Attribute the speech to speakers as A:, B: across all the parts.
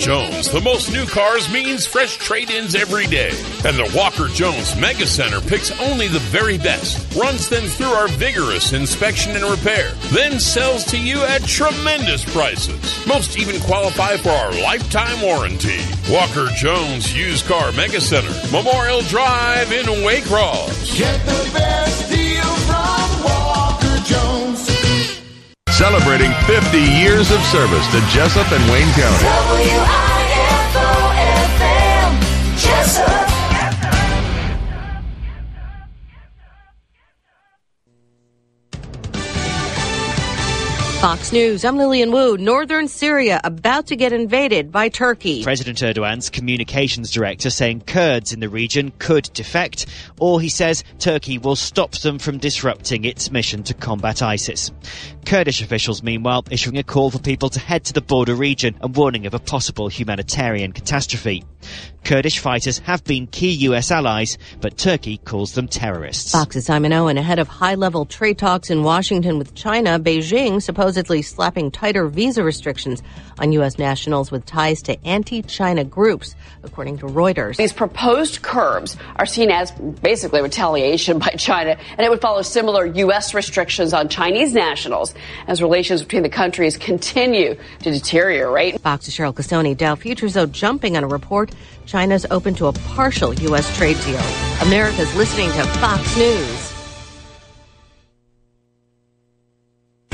A: Jones, the most new cars means fresh trade-ins every day. And the Walker Jones Mega Center picks only the very best, runs them through our vigorous inspection and repair, then sells to you at tremendous prices. Most even qualify for our lifetime warranty. Walker Jones Used Car Mega Center, Memorial Drive in Waycross.
B: Get the best deal from Walker Jones.
C: Celebrating 50 years of service to Jessup and Wayne County.
B: WIFO-FM, Jessup.
D: Fox News, I'm Lillian Wu. Northern Syria about to get invaded by Turkey.
E: President Erdogan's communications director saying Kurds in the region could defect, or he says Turkey will stop them from disrupting its mission to combat ISIS. Kurdish officials, meanwhile, issuing a call for people to head to the border region and warning of a possible humanitarian catastrophe. Kurdish fighters have been key U.S. allies, but Turkey calls them terrorists.
D: Fox's Simon Owen. Ahead of high-level trade talks in Washington with China, Beijing supposedly slapping tighter visa restrictions on U.S. nationals with ties to anti-China groups, according to Reuters.
F: These proposed curbs are seen as basically retaliation by China, and it would follow similar U.S. restrictions on Chinese nationals as relations between the countries continue to deteriorate.
D: Fox's Cheryl Castoni. Dow futures, though, jumping on a report China's open to a partial U.S. trade deal. America's listening to Fox News.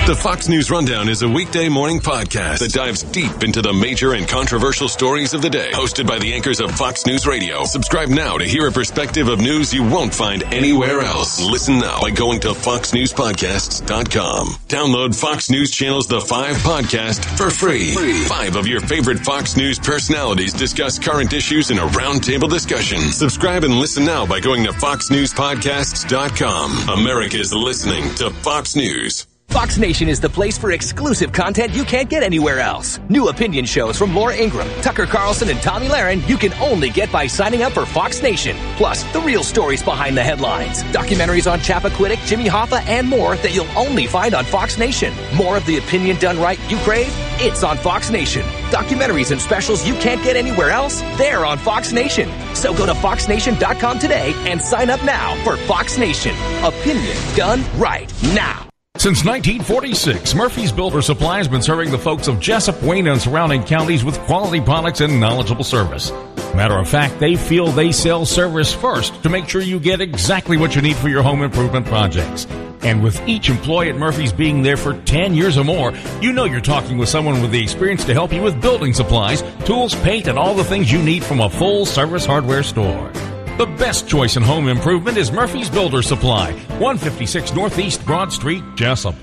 G: The Fox News Rundown is a weekday morning podcast that dives deep into the major and controversial stories of the day. Hosted by the anchors of Fox News Radio. Subscribe now to hear a perspective of news you won't find anywhere else. Listen now by going to foxnewspodcasts.com. Download Fox News Channel's The 5 podcast for free. 5 of your favorite Fox News personalities discuss current issues in a roundtable discussion. Subscribe and listen now by going to foxnewspodcasts.com. America's listening to Fox News.
H: Fox Nation is the place for exclusive content you can't get anywhere else. New opinion shows from Laura Ingraham, Tucker Carlson, and Tommy Lahren you can only get by signing up for Fox Nation. Plus, the real stories behind the headlines. Documentaries on Chappaquiddick, Jimmy Hoffa, and more that you'll only find on Fox Nation. More of the opinion done right you crave? It's on Fox Nation. Documentaries and specials you can't get anywhere else? They're on Fox Nation. So go to foxnation.com today and sign up now for Fox Nation. Opinion done right now.
I: Since 1946, Murphy's Builder Supply has been serving the folks of Jessup, Wayne, and surrounding counties with quality products and knowledgeable service. Matter of fact, they feel they sell service first to make sure you get exactly what you need for your home improvement projects. And with each employee at Murphy's being there for 10 years or more, you know you're talking with someone with the experience to help you with building supplies, tools, paint, and all the things you need from a full-service hardware store. The best choice in home improvement is Murphy's Builder Supply, 156 Northeast Broad Street, Jessup.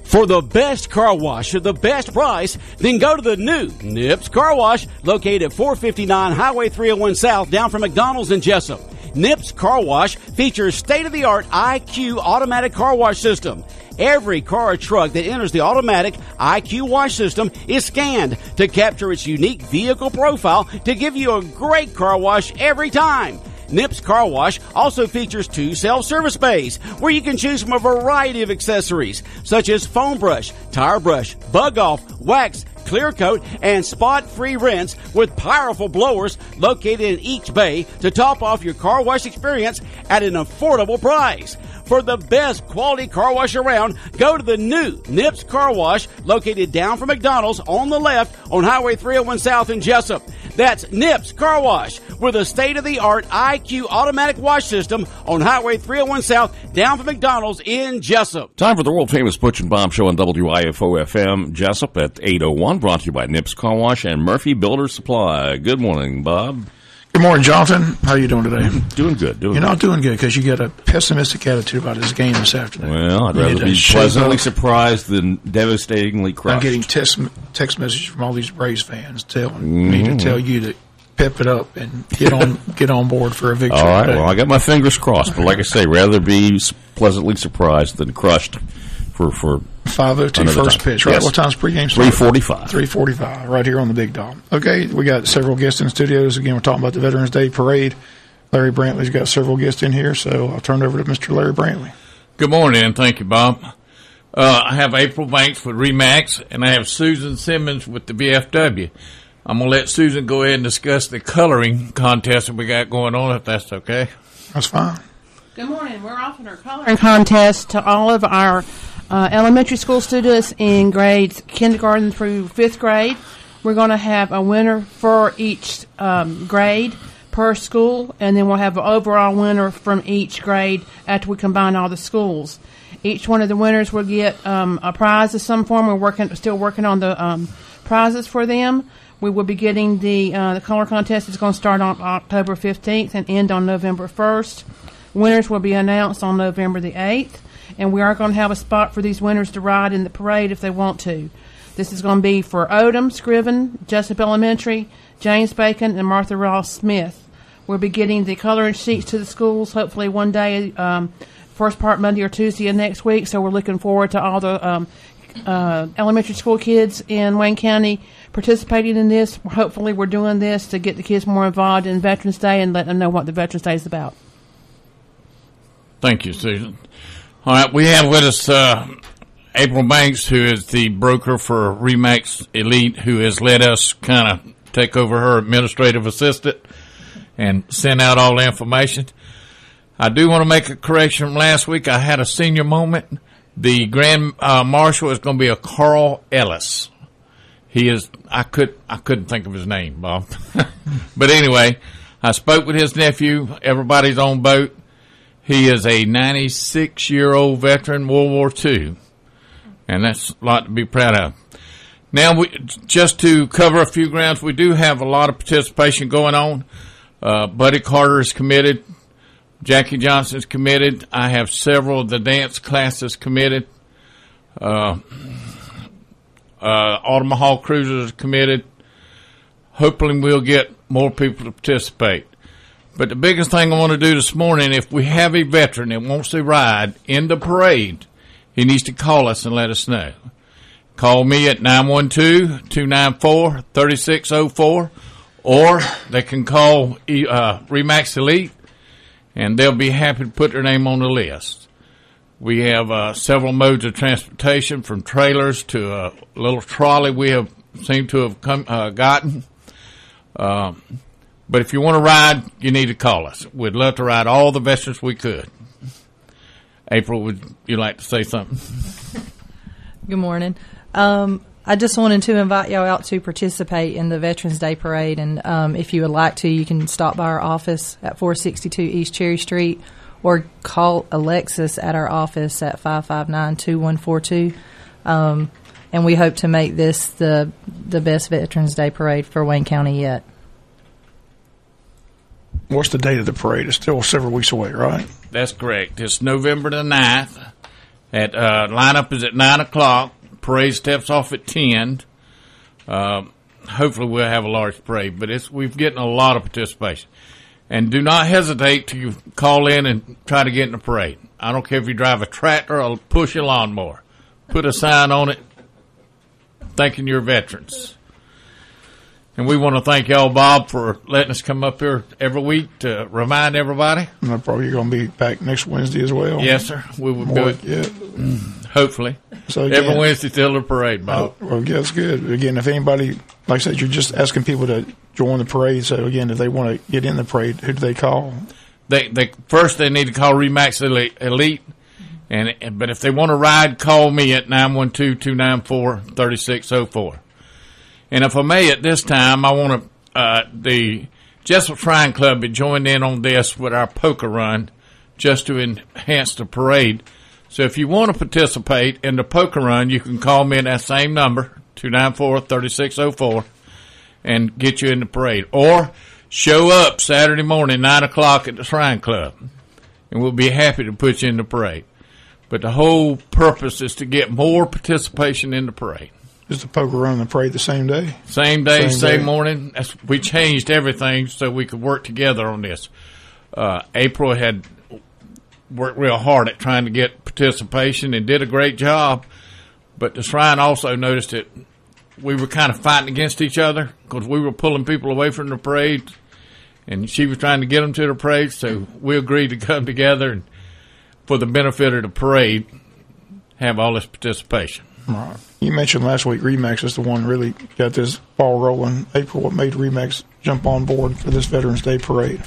J: For the best car wash at the best price, then go to the new Nips Car Wash, located at 459 Highway 301 South, down from McDonald's in Jessup. Nips Car Wash features state-of-the-art IQ automatic car wash system. Every car or truck that enters the automatic IQ wash system is scanned to capture its unique vehicle profile to give you a great car wash every time. Nips Car Wash also features 2 self-service bays where you can choose from a variety of accessories such as foam brush, tire brush, bug off, wax, clear coat, and spot-free rinse with powerful blowers located in each bay to top off your car wash experience at an affordable price. For the best quality car wash around, go to the new Nips Car Wash located down from McDonald's on the left on Highway 301 South in Jessup. That's Nips Car Wash with a state-of-the-art IQ automatic wash system on Highway 301 South down from McDonald's in Jessup.
C: Time for the world-famous Butch and Bob Show on WIFO-FM Jessup at 8:01, brought to you by Nips Car Wash and Murphy Builder Supply. Good morning, Bob.
K: Good morning, Jonathan. How are you doing today?
C: Doing good.
K: You're not doing good because you got a pessimistic attitude about this game this afternoon.
C: Well, I'd rather be pleasantly surprised than devastatingly crushed.
K: I'm getting text messages from all these Braves fans telling me to tell you to pep it up and get on board for a victory.
C: All right.
K: Today.
C: Well, I got my fingers crossed, but like I say, rather be pleasantly surprised than crushed for
K: 5:02 first pitch, right?
C: Yes.
K: What time's pregame?
C: 3:45.
K: 3:45, right here on the Big Dog. Okay, we got several guests in the studios. Again, we're talking about the Veterans Day Parade. Larry Brantley's got several guests in here, so I'll turn it over to Mr. Larry Brantley.
L: Good morning, thank you, Bob. I have April Banks with RE/MAX, and I have Susan Simmons with the VFW. I'm going to let Susan go ahead and discuss the coloring contest that we got going on, if that's okay.
K: That's fine.
M: Good morning. We're offering our coloring contest to all of our elementary school students in grades kindergarten through 5th grade. We're going to have a winner for each grade per school, and then we'll have an overall winner from each grade after we combine all the schools. Each one of the winners will get a prize of some form. We're still working on the prizes for them. We will be getting the color contest is going to start on October 15th and end on November 1st. Winners will be announced on November the 8th, and we are going to have a spot for these winners to ride in the parade if they want to. This is going to be for Odom, Scriven, Jessup Elementary, James Bacon, and Martha Ross Smith. We'll be getting the coloring sheets to the schools hopefully one day, first part Monday or Tuesday of next week, so we're looking forward to all the elementary school kids in Wayne County participating in this. Hopefully we're doing this to get the kids more involved in Veterans Day and let them know what the Veterans Day is about.
L: Thank you, Susan. All right, we have with us April Banks, who is the broker for Remax Elite, who has let us kind of take over her administrative assistant and send out all the information. I do want to make a correction from last week. I had a senior moment. The Grand Marshal is going to be a Carl Ellis. He is. I couldn't think of his name, Bob. But anyway, I spoke with his nephew. Everybody's on boat. He is a 96-year-old veteran, World War II, and that's a lot to be proud of. Now, just to cover a few grounds, we do have a lot of participation going on. Buddy Carter is committed. Jackie Johnson is committed. I have several of the dance classes committed. Autumn Hall Cruisers is committed. Hopefully we'll get more people to participate. But the biggest thing I want to do this morning, if we have a veteran that wants to ride in the parade, he needs to call us and let us know. Call me at 912-294-3604, or they can call Remax Elite, and they'll be happy to put their name on the list. We have several modes of transportation, from trailers to a little trolley we have seemed to have gotten. But if you want to ride, you need to call us. We'd love to ride all the veterans we could. April, would you like to say something?
N: Good morning. I just wanted to invite y'all out to participate in the Veterans Day Parade, and if you would like to, you can stop by our office at 462 East Cherry Street, or call Alexis at our office at 559-2142. And we hope to make this the best Veterans Day Parade for Wayne County yet.
K: What's the date of the parade? It's still several weeks away, right?
L: That's correct. It's November the 9th. Lineup is at 9 o'clock. Parade steps off at 10. Hopefully we'll have a large parade, but we've getting a lot of participation. And do not hesitate to call in and try to get in the parade. I don't care if you drive a tractor or push a lawnmower. Put a sign on it thanking your veterans. And we want to thank y'all, Bob, for letting us come up here every week to remind everybody.
K: And probably going to be back next Wednesday as well.
L: Yes, sir. We will do it. Yeah. Hopefully. So again, every Wednesday till the parade, Bob.
K: Well, yeah, that's good. Again, if anybody, like I said, you're just asking people to join the parade. So again, if they want to get in the parade, who do they call?
L: They first they need to call Remax Elite. But if they want to ride, call me at 912-294-3604. And if I may, at this time, I want to the Jessup Shrine Club had joined in on this with our poker run just to enhance the parade. So if you want to participate in the poker run, you can call me at that same number, 294-3604, and get you in the parade. Or show up Saturday morning, 9 o'clock at the Shrine Club, and we'll be happy to put you in the parade. But the whole purpose is to get more participation in the parade.
K: Is the poker run and the parade the same day?
L: Same day, same morning. We changed everything so we could work together on this. April had worked real hard at trying to get participation and did a great job. But the Shrine also noticed that we were kind of fighting against each other because we were pulling people away from the parade, and she was trying to get them to the parade. So we agreed to come together and, for the benefit of the parade, have all this participation.
K: Right. You mentioned last week RE/MAX is the one really got this ball rolling. April, what made RE/MAX jump on board for this Veterans Day parade?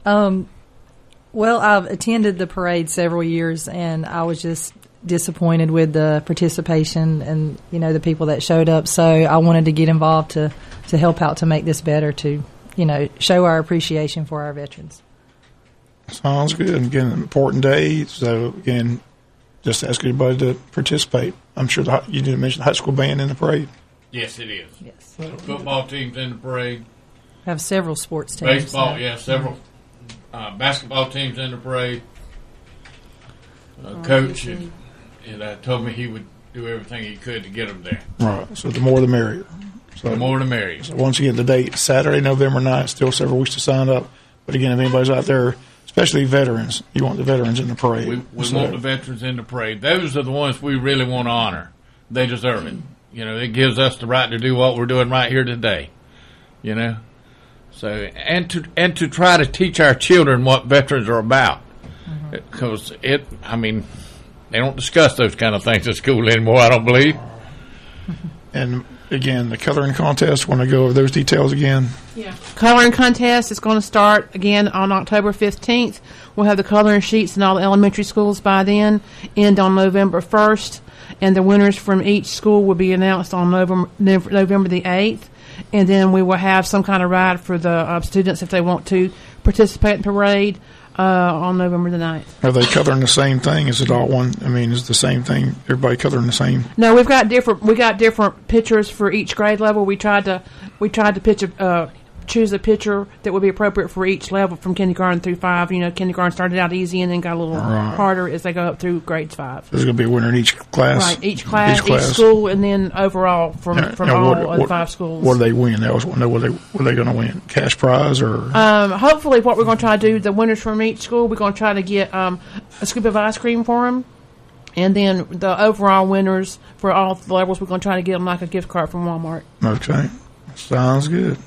N: Well, I've attended the parade several years, and I was just disappointed with the participation and, the people that showed up. So I wanted to get involved to help out to make this better, to, show our appreciation for our veterans.
K: Sounds good. Again, an important day. So, again, just ask everybody to participate. I'm sure you didn't mention the high school band in the parade.
L: Yes, it is.
N: Yes.
L: The football team's in the parade.
N: We have several sports teams.
L: Baseball, several. Basketball teams in the parade. Coach told me he would do everything he could to get them there.
K: Right. So the more the merrier.
L: So the more the merrier.
K: So once again, the date, Saturday, November 9th, still several weeks to sign up. But again, if anybody's out there, especially veterans, you want the veterans in the parade.
L: We want the veterans in the parade. Those are the ones we really want to honor. They deserve it. It gives us the right to do what we're doing right here today. So and to try to teach our children what veterans are about, because they don't discuss those kind of things at school anymore, I don't believe.
K: And again, the coloring contest. Want to go over those details again?
M: Yeah. Coloring contest is going to start again on October 15th. We'll have the coloring sheets in all the elementary schools by then. End on November 1st, and the winners from each school will be announced on November the 8th. And then we will have some kind of ride for the students if they want to participate in the parade on November the 9th.
K: Are they coloring the same thing? Is it all one? Is the same thing? Everybody coloring the same?
M: No, we got different pictures for each grade level. We tried to choose a picture that would be appropriate for each level from kindergarten through 5. Kindergarten started out easy and then got a little harder as they go up through grades 5.
K: There's going to be a winner in each class?
M: Right, each class, each school, and then overall from all of the 5 schools.
K: What do they win? They always want to know what they going to win. Cash prize or?
M: Hopefully what we're going to try to do, the winners from each school, we're going to try to get a scoop of ice cream for them. And then the overall winners for all the levels, we're going to try to get them like a gift card from Walmart.
K: Okay. Sounds good.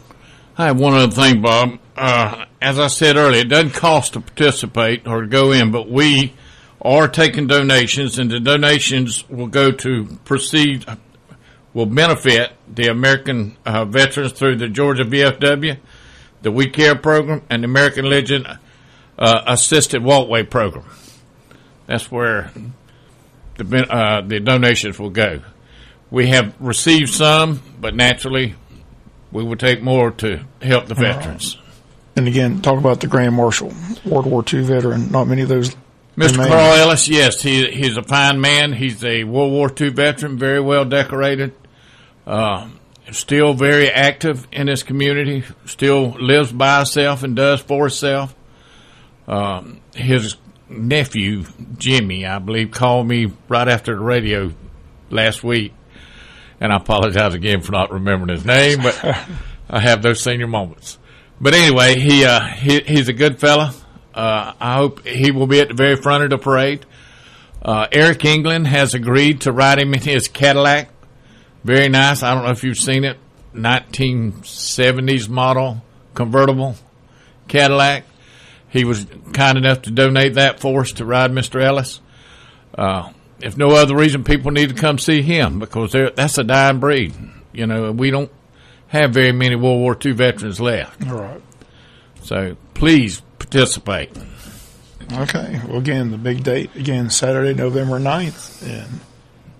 L: I have one other thing, Bob. As I said earlier, it doesn't cost to participate or to go in, but we are taking donations, and the donations will go to will benefit the American veterans through the Georgia VFW, the We Care program, and the American Legion Assisted Walkway program. That's where the donations will go. We have received some, but naturally we will take more to help the veterans.
K: And again, talk about the Grand Marshal, World War II veteran. Not many of those.
L: Mr. Carl Ellis, yes, he's a fine man. He's a World War II veteran, very well decorated, still very active in his community, still lives by himself and does for himself. His nephew, Jimmy, I believe, called me right after the radio last week. And I apologize again for not remembering his name, but I have those senior moments. But anyway, he's a good fella. I hope he will be at the very front of the parade. Eric England has agreed to ride him in his Cadillac. Very nice. I don't know if you've seen it. 1970s model convertible Cadillac. He was kind enough to donate that for us to ride Mr. Ellis. If no other reason, people need to come see him because that's a dying breed. We don't have very many World War II veterans left.
K: All right.
L: So please participate.
K: Okay. Well, again, the big date, Saturday, November 9th. And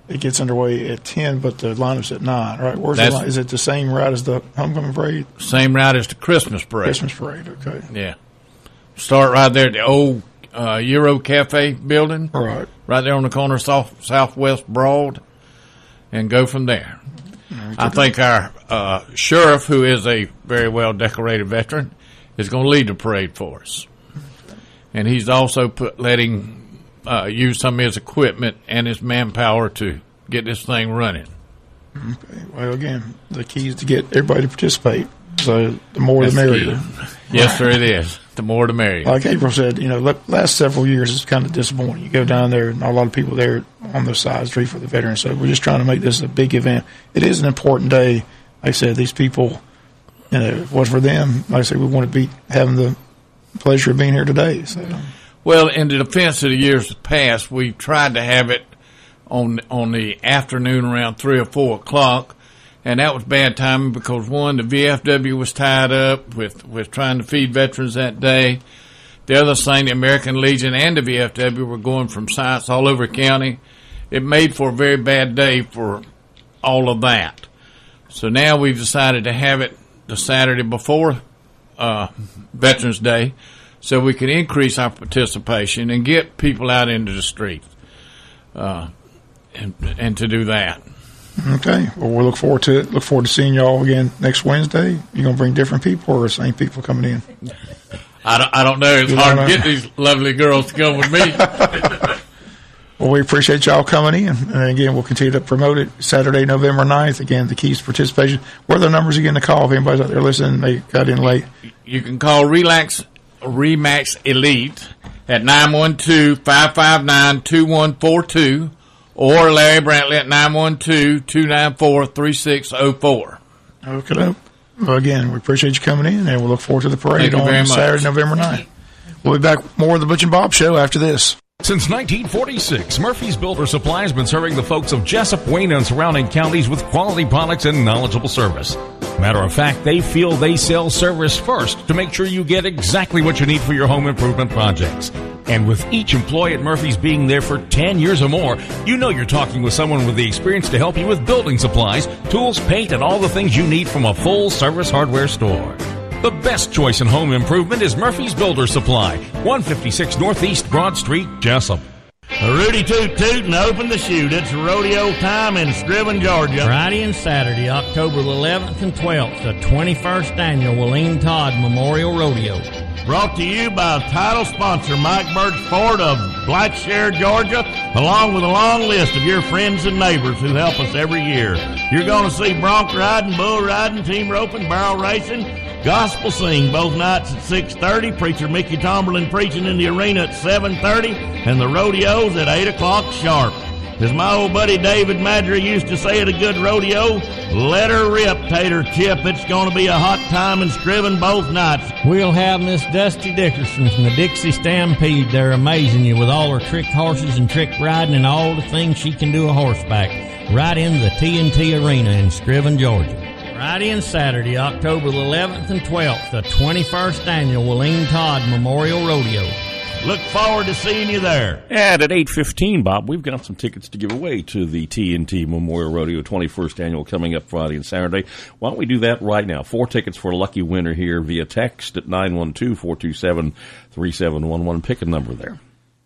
K: it gets underway at 10, but the lineup's at 9, right? Where's the line? Is it the same route as the homecoming parade?
L: Same route as the Christmas parade.
K: Christmas parade, okay.
L: Yeah. Start right there at the old Euro Cafe building.
K: Right.
L: Right there on the corner of Southwest Broad, and go from there. Okay. I think our sheriff, who is a very well-decorated veteran, is going to lead the parade for us. And he's also letting use some of his equipment and his manpower to get this thing running.
K: Okay. Well, again, the key is to get everybody to participate. So the more the merrier.
L: Yes, sir, it is. The more the merrier.
K: Like April said, last several years it's kind of disappointing. You go down there, and not a lot of people there on the side street for the veterans. So we're just trying to make this a big event. It is an important day. Like I said, these people, if it was for them, like I said, we want to be having the pleasure of being here today. So.
L: Well, in the defense of the years past, we've tried to have it on the afternoon around 3 or 4 o'clock. And that was bad timing because, one, the VFW was tied up with trying to feed veterans that day. The other thing, the American Legion and the VFW were going from sites all over the county. It made for a very bad day for all of that. So now we've decided to have it the Saturday before Veterans Day so we can increase our participation and get people out into the streets and to do that.
K: Okay. Well, we look forward to it. Look forward to seeing y'all again next Wednesday. You going to bring different people or the same people coming in?
L: I don't know. It's hard to get these lovely girls to come with me.
K: Well, we appreciate y'all coming in. And again, we'll continue to promote it Saturday, November 9th. Again, the keys to participation. What are the numbers again to call if anybody's out there listening? They got in late.
L: You can call Remax Elite at 912-559-2142 or Larry Brantley at 912-294-3604.
K: Okay. Well, again, we appreciate you coming in, and we'll look forward to the parade on Saturday, November 9th. We'll be back with more of the Butch and Bob Show after this.
I: Since 1946, Murphy's Builder Supply has been serving the folks of Jessup, Wayne, and surrounding counties with quality products and knowledgeable service. Matter of fact, they feel they sell service first to make sure you get exactly what you need for your home improvement projects. And with each employee at Murphy's being there for 10 years or more, you know you're talking with someone with the experience to help you with building supplies, tools, paint, and all the things you need from a full-service hardware store. The best choice in home improvement is Murphy's Builder Supply, 156 Northeast Broad Street, Jessup.
O: Rudy Toot Toot and Open the Chute. It's rodeo time in Scriven, Georgia. Friday and Saturday, October the 11th and 12th, the 21st annual Willeen Todd Memorial Rodeo. Brought to you by title sponsor Mike Birch Ford of Blackshear, Georgia, along with a long list of your friends and neighbors who help us every year. You're going to see bronc riding, bull riding, team roping, barrel racing, gospel sing both nights at 6:30. Preacher Mickey Tomberlin preaching in the arena at 7:30, and the rodeos at 8 o'clock sharp. As my old buddy David Madry used to say at a good rodeo, let her rip, Tater Chip. It's going to be a hot time in Scriven both nights. We'll have Miss Dusty Dickerson from the Dixie Stampede there amazing you with all her trick horses and trick riding and all the things she can do a horseback right in the TNT Arena in Scriven, Georgia. Friday and Saturday, October the 11th and 12th, the 21st annual Willeen Todd Memorial Rodeo. Look forward to seeing you there.
C: And at 8:15, Bob, we've got some tickets to give away to the TNT Memorial Rodeo 21st Annual coming up Friday and Saturday. Why don't we do that right now? 4 tickets for a lucky winner here via text at 912-427-3711. Pick a number there.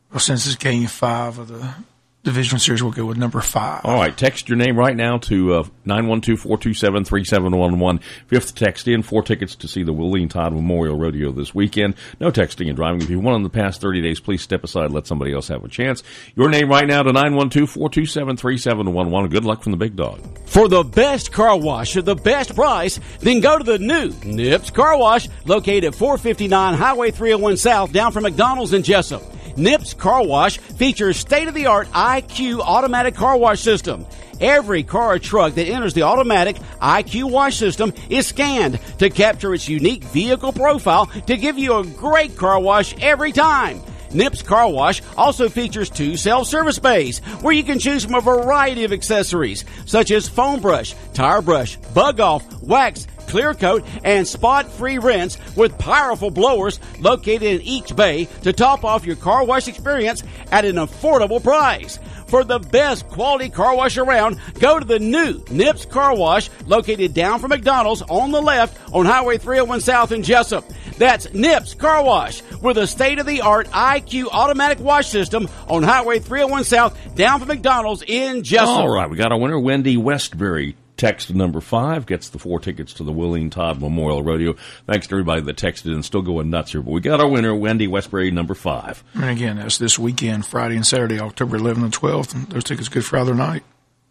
K: Well, since it's Game 5 of the Division Series, we'll go with number 5.
C: All right, text your name right now to 912-427-3711. Fifth text in, 4 tickets to see the Willeen Todd Memorial Rodeo this weekend. No texting and driving. If you won in the past 30 days, please step aside and let somebody else have a chance. Your name right now to 912-427-3711. Good luck from the big dog.
J: For the best car wash at the best price, then go to the new Nips Car Wash, located at 459 Highway 301 South, down from McDonald's in Jessup. Nips Car Wash features state-of-the-art IQ automatic car wash system. Every car or truck that enters the automatic IQ wash system is scanned to capture its unique vehicle profile to give you a great car wash every time. Nips Car Wash also features 2 self-service bays where you can choose from a variety of accessories such as foam brush, tire brush, bug off, wax, clear coat, and spot-free rinse with powerful blowers located in each bay to top off your car wash experience at an affordable price. For the best quality car wash around, go to the new Nips Car Wash located down from McDonald's on the left on Highway 301 South in Jessup. That's Nips Car Wash with a state-of-the-art IQ automatic wash system on Highway 301 South down from McDonald's in Jessup.
C: All right, we got our winner, Wendy Westbury. Text number 5 gets the 4 tickets to the Willeen Todd Memorial Rodeo. Thanks to everybody that texted and still going nuts here. But we got our winner, Wendy Westbury, number 5.
K: And again, that's this weekend, Friday and Saturday, October 11th and 12th. And those tickets good for either night.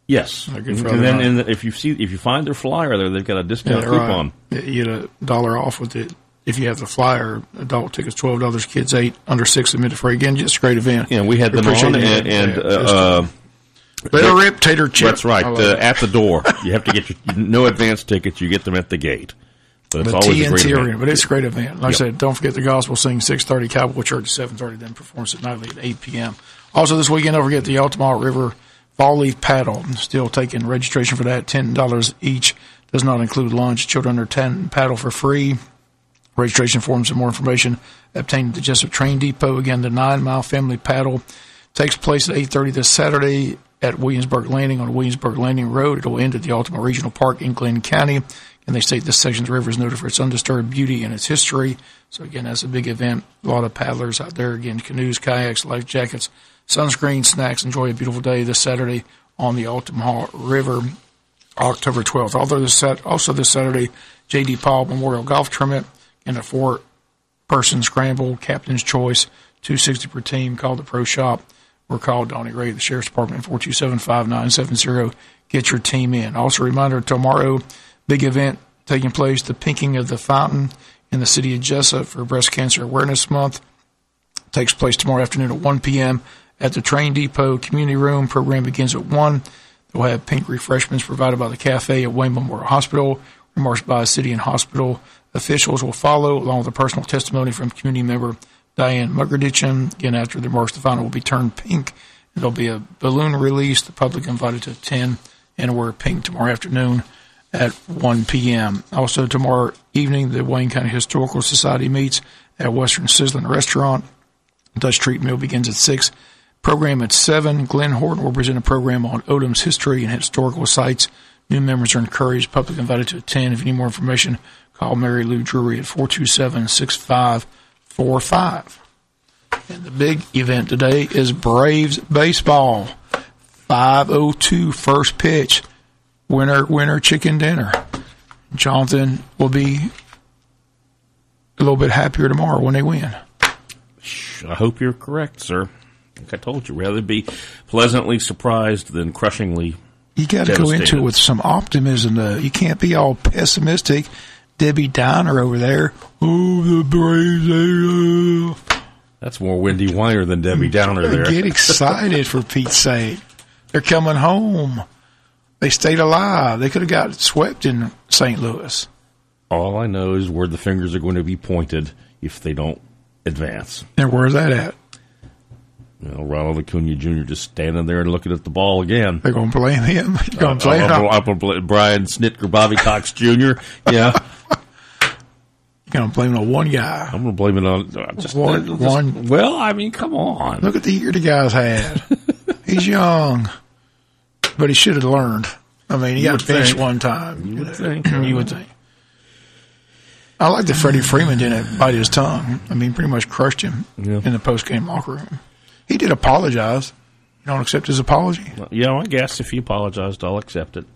C: Yes.
K: They're good for
C: and
K: other
C: then
K: night.
C: if you find their flyer there, they've got a discount coupon.
K: Right. You get $1 off with it. If you have the flyer, adult tickets $12, kids 8, under 6 admitted free. Again, just a great event.
C: Yeah, we had them on and
K: Better rip, Tater Chip.
C: That's right. At the door. You have to get no advance tickets. You get them at the gate. But it's always a great event.
K: But it's a great event. Like I said, don't forget the gospel sing 6:30, Cowboy Church 7:30, then performance at nightly at 8 p.m. Also this weekend, don't forget the Altamont River Fall Leaf Paddle, still taking registration for that, $10 each. Does not include lunch. Children under 10 paddle for free. Registration forms and more information obtained at the Jessup Train Depot. Again, the 9 Mile Family Paddle takes place at 8:30 this Saturday at Williamsburg Landing on Williamsburg Landing Road. It will end at the Ultimate Regional Park in Glenn County. And they state this section of the river is noted for its undisturbed beauty and its history. So, again, that's a big event. A lot of paddlers out there. Again, canoes, kayaks, life jackets, sunscreen, snacks. Enjoy a beautiful day this Saturday on the Altamaha River, October 12th. Also this Saturday, J.D. Paul Memorial Golf Tournament and a 4-person scramble, captain's choice, $260 per team. Call the pro shop or call Donnie Ray, the Sheriff's Department, 427-5970. Get your team in. Also, a reminder, tomorrow, big event taking place, the pinking of the fountain in the city of Jessup for Breast Cancer Awareness Month. Takes place tomorrow afternoon at 1 p.m. at the Train Depot Community Room. Program begins at 1. They'll have pink refreshments provided by the cafe at Wayne Memorial Hospital. Remarks by city and hospital officials will follow, along with a personal testimony from community member Diane Mugerditchen. Again, after the remarks, the fountain will be turned pink. There'll be a balloon release. The public invited to attend and wear pink tomorrow afternoon at 1 p.m. Also, tomorrow evening, the Wayne County Historical Society meets at Western Sizzling Restaurant. Dutch Treat Meal begins at 6. Program at 7. Glenn Horton will present a program on Odom's history and historical sites. New members are encouraged. Public invited to attend. If you need more information, call Mary Lou Drury at 427-6545. And the big event today is Braves baseball. 5:02 first pitch. Winner, chicken dinner. Jonathan will be a little bit happier tomorrow when they win.
C: I hope you're correct, sir. Like I told you, rather be pleasantly surprised than crushingly
K: You got to go into it with some optimism, though. You can't be all pessimistic. Debbie Downer over there. Oh, the Braves.
C: That's more Wendy Weiner than Debbie Downer there.
K: Get excited, for Pete's sake. They're coming home. They stayed alive. They could have got swept in St. Louis.
C: All I know is where the fingers are going to be pointed if they don't advance.
K: And where's that at?
C: Well, Ronald Acuna Jr. just standing there and looking at the ball again.
K: They're going to blame him. You're going to blame him.
C: I'm going to blame Brian Snitker, Bobby Cox Jr. Yeah.
K: You're going to blame it on one guy.
C: I'm going to blame it on just one. Well, I mean, come on.
K: Look at the year the guy's had. He's young, but he should have learned. I mean, he got to finish one time. You would think. You would think. I like that Freddie Freeman didn't bite his tongue. I mean, pretty much crushed him in the post-game locker room. He did apologize. You don't accept his apology?
C: Well, yeah, I guess if he apologized, I'll accept it.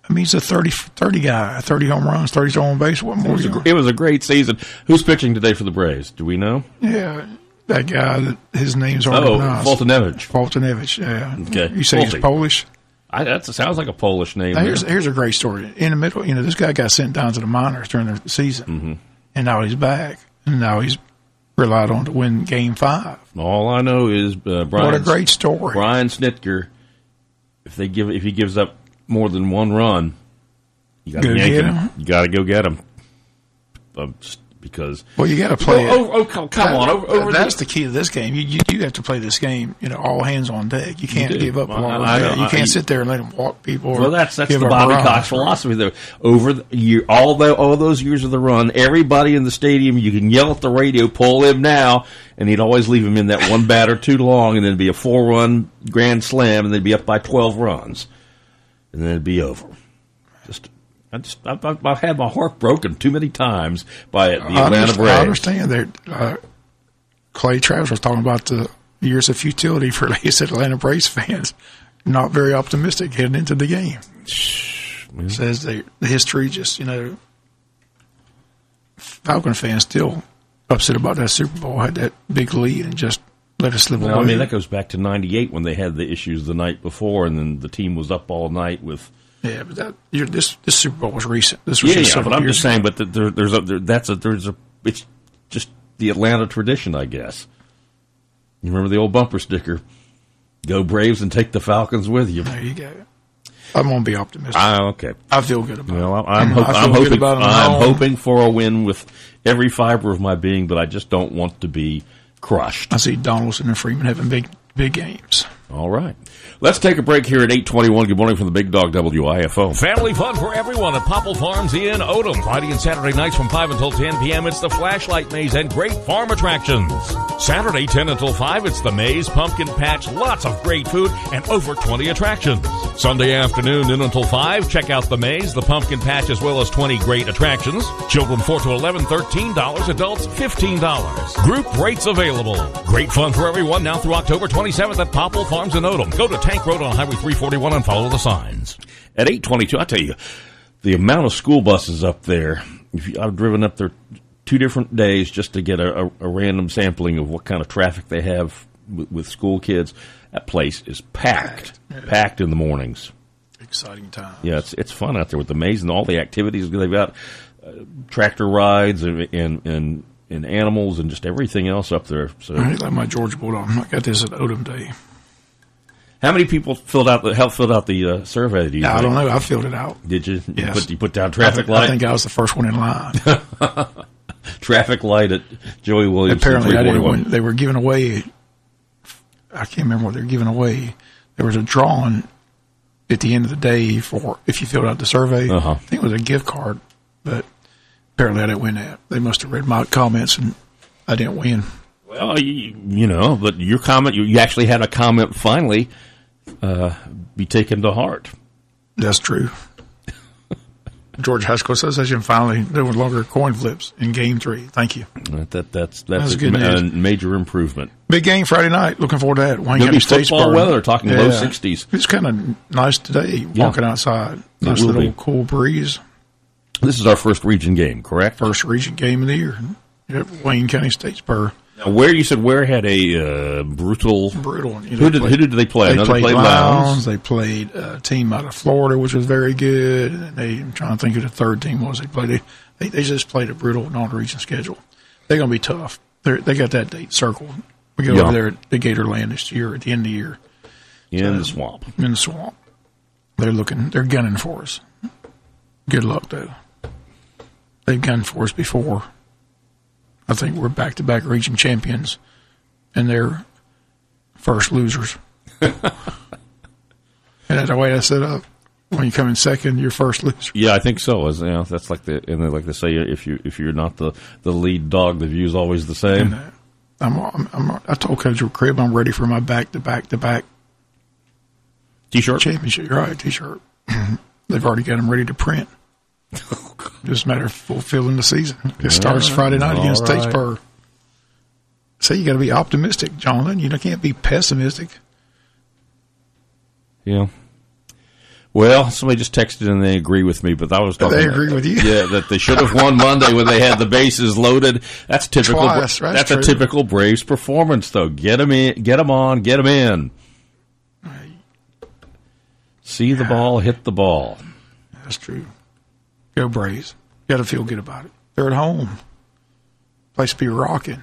K: I mean, he's a 30 guy, 30 home runs, 30 stolen base. What more?
C: It was a great season. Who's pitching today for the Braves? Do we know?
K: Yeah, that guy. His name's already pronounced.
C: Fultonevich,
K: yeah.
C: Okay.
K: You say he's Polish?
C: That sounds like a Polish name.
K: Here's a great story. In the middle, this guy got sent down to the minors during the season, and now he's back, and now he's relied on to win Game 5.
C: All I know is Brian.
K: What a great story,
C: Brian Snitker. If he gives up more than one run, you got to yank him. You got to go get him. Just because.
K: Well, you got to play.
C: Come on!
K: That's the key to this game. You have to play this game. All hands on deck. You can't give up. You can't sit there and let them walk people.
C: Well, that's the Bobby Cox philosophy. Though over the year, all those years of the run, everybody in the stadium, you can yell at the radio, "Pull him now," and he'd always leave him in that one batter too long, and then it'd be a 4-run grand slam, and they'd be up by 12 runs, and then it'd be over. I've had my heart broken too many times by the Atlanta Braves.
K: I understand that. Clay Travis was talking about the years of futility for, like you said, Atlanta Braves fans. Not very optimistic heading into the game. Says the history just, Falcon fans still upset about that Super Bowl. Had that big lead and just let it slip away.
C: I mean, that goes back to '98 when they had the issues the night before, and then the team was up all night with.
K: Yeah, but this Super Bowl was recent. This
C: was
K: but
C: I'm just saying. But it's just the Atlanta tradition, I guess. You remember the old bumper sticker? Go Braves and take the Falcons with you.
K: There you go. I'm gonna be optimistic.
C: Okay,
K: I feel good about it.
C: Well, I'm hoping for a win with every fiber of my being, but I just don't want to be crushed.
K: I see Donaldson and Freeman having big games.
C: All right. Let's take a break here at 8:21. Good morning from the Big Dog WIFO.
I: Family fun for everyone at Popple Farms in Odom. Friday and Saturday nights from 5 until 10 p.m. It's the Flashlight Maze and great farm attractions. Saturday, 10 until 5, it's the Maze, Pumpkin Patch, lots of great food, and over 20 attractions. Sunday afternoon, noon until 5, check out the Maze, the Pumpkin Patch, as well as 20 great attractions. Children 4 to 11, $13. Adults, $15. Group rates available. Great fun for everyone now through October 27th at Popple Farms in Odom. Go to Tank Road on Highway 341 and follow the signs.
C: At 8:22, I tell you, the amount of school buses up there, I've driven up there 2 different days just to get a random sampling of what kind of traffic they have with school kids. That place is packed in the mornings.
K: Exciting time.
C: Yeah, it's fun out there with the maze and all the activities. They've got tractor rides and animals and just everything else up there. So,
K: like my Georgia Bulldog, I got this at Odom Day.
C: How many people helped fill out the survey? Do you think?
K: I don't know. I filled it out.
C: Did you?
K: Yes.
C: You put down traffic light?
K: I think I was the first one in line.
C: Traffic light at Joey Williams.
K: Apparently, they were giving away. I can't remember what they were giving away. There was a drawing at the end of the day for if you filled out the survey. I think it was a gift card, but apparently I didn't win that. They must have read my comments and I didn't win.
C: Well, but your comment, you actually had a comment finally be taken to heart.
K: That's true. Georgia High School Association finally no longer coin flips in Game 3. Thank you.
C: That's a major improvement.
K: Big game Friday night. Looking forward to that.
C: Wayne County football weather. Talking low 60s.
K: It's kind of nice today walking outside. Nice little cool breeze.
C: This is our first region game, correct?
K: First region game of the year. Yep, Wayne County Statesboro.
C: Now, Ware had a brutal. Who did they play?
K: They played Lowndes. They played a team out of Florida, which was very good. And I'm trying to think who the third team was. They just played a brutal non-region schedule. They're going to be tough. They got that date circled. We go over there at the Gatorland this year at the end of the year.
C: In the swamp.
K: In the swamp. They're gunning for us. Good luck, though. They've gunned for us before. I think we're back-to-back region champions, and they're first losers. And that's the way that's set up. When you come in second, you're first loser.
C: Yeah, I think so. That's like they like to say, if you're not the lead dog, the view's always the same.
K: And, I told Coach Crib I'm ready for my back-to-back
C: T-shirt
K: championship. You're right, T-shirt. They've already got them ready to print. Just a matter of fulfilling the season. It starts Friday night against Statesboro. So you got to be optimistic, Jonathan. You can't be pessimistic.
C: Yeah. Well, somebody just texted and they agree with me, but I was talking.
K: They agree with you.
C: Yeah, that they should have won Monday when they had the bases loaded. That's typical. That's a typical Braves performance, though. Get them in, get them on, get them in. See the ball, hit the ball.
K: That's true. Go Braves. You got to feel good about it. They're at home. Place to be rocking.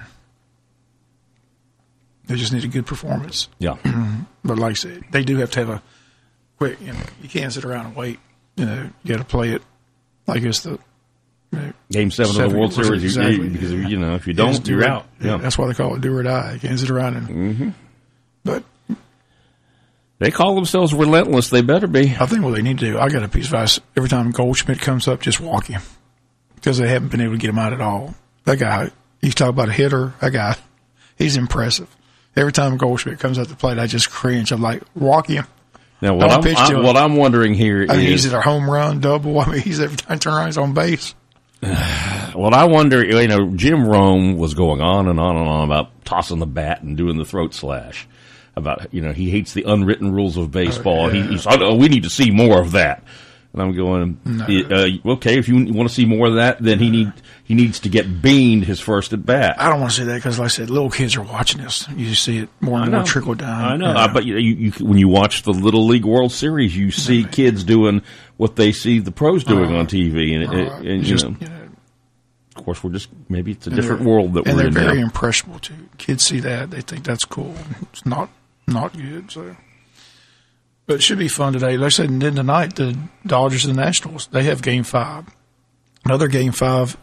K: They just need a good performance.
C: Yeah.
K: But like I said, they do have to have a quick, you can't sit around and wait. You got to play it like it's the
C: Game 7 of the World Series.
K: Exactly.
C: Because, if you don't, you're out.
K: Yeah. That's why they call it do or die. You can't sit around and. But.
C: They call themselves relentless. They better be.
K: I think what they need to do, I got a piece of advice. Every time Goldschmidt comes up, just walk him. Because they haven't been able to get him out at all. That guy, you talk about a hitter, that guy, he's impressive. Every time Goldschmidt comes up to the plate, I just cringe. I'm like, walk him.
C: Now, what I'm wondering here is.
K: He's at a home run, double. He's every time I turn around, he's on base.
C: What I wonder, Jim Rome was going on and on and on about tossing the bat and doing the throat slash. About he hates the unwritten rules of baseball. He's we need to see more of that. And I'm going, okay, if you want to see more of that, then he needs to get beaned his first at bat.
K: I don't want to see that because, like I said, little kids are watching this. You see it more and more trickle down.
C: I know, but you when you watch the Little League World Series, you see kids doing what they see the pros doing on TV, and of course, maybe it's a different world that we're in.
K: And they're very
C: now.
K: impressionable too. Kids see that, they think that's cool. It's not good. So, but it should be fun today. Like I said, and then tonight the Dodgers and the Nationals, they have Game 5. Another Game 5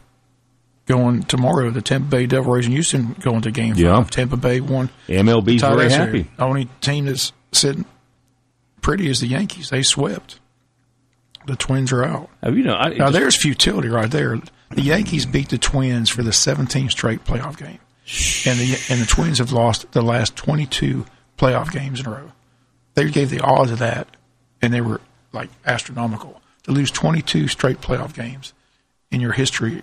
K: going tomorrow. The Tampa Bay Devil Rays and Houston going to Game 5. Tampa Bay won.
C: MLB's very happy.
K: The only team that's said, pretty as the Yankees. They swept. The Twins are out.
C: Now,
K: there's futility right there. The Yankees beat the Twins for the 17th straight playoff game. And the Twins have lost the last 22 playoff games in a row. They gave the odds of that, and they were, like, astronomical. To lose 22 straight playoff games in your history,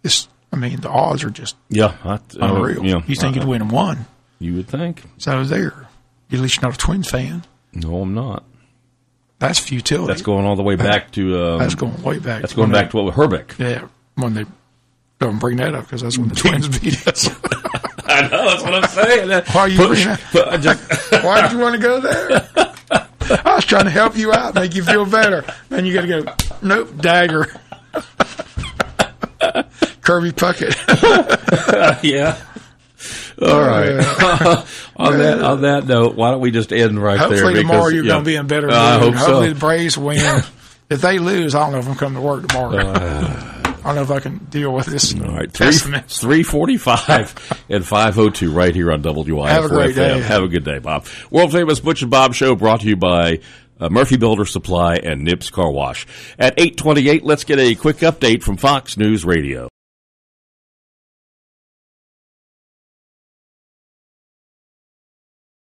K: the odds are just unreal. You think you'd win one.
C: You would think.
K: So there. At least you're not a Twins fan.
C: No, I'm not.
K: That's futility.
C: That's going all the way back to...
K: that's going way back.
C: That's going back to what with Herbeck.
K: Yeah, when they don't bring that up because that's when the Twins beat us.
C: I know, that's what I'm saying.
K: Why are you bringing that? Why did you want to go there? I was trying to help you out, make you feel better. Then you got to go, nope, dagger. Kirby Puckett.
C: Yeah. All right. On that note, why don't we just end right there?
K: Hopefully tomorrow you're going to be in better mood.
C: I hope
K: Hopefully
C: so.
K: the Braves win. If they lose, I don't know if I'm coming to work tomorrow. I don't know if I can deal with this.
C: All right, 3:45 and 5:02 right here on WIFO.
K: Have a great day.
C: Have a good day, Bob. World famous Butch and Bob Show brought to you by Murphy Builder Supply and Nips Car Wash. At 8:28, let's get a quick update from Fox News Radio.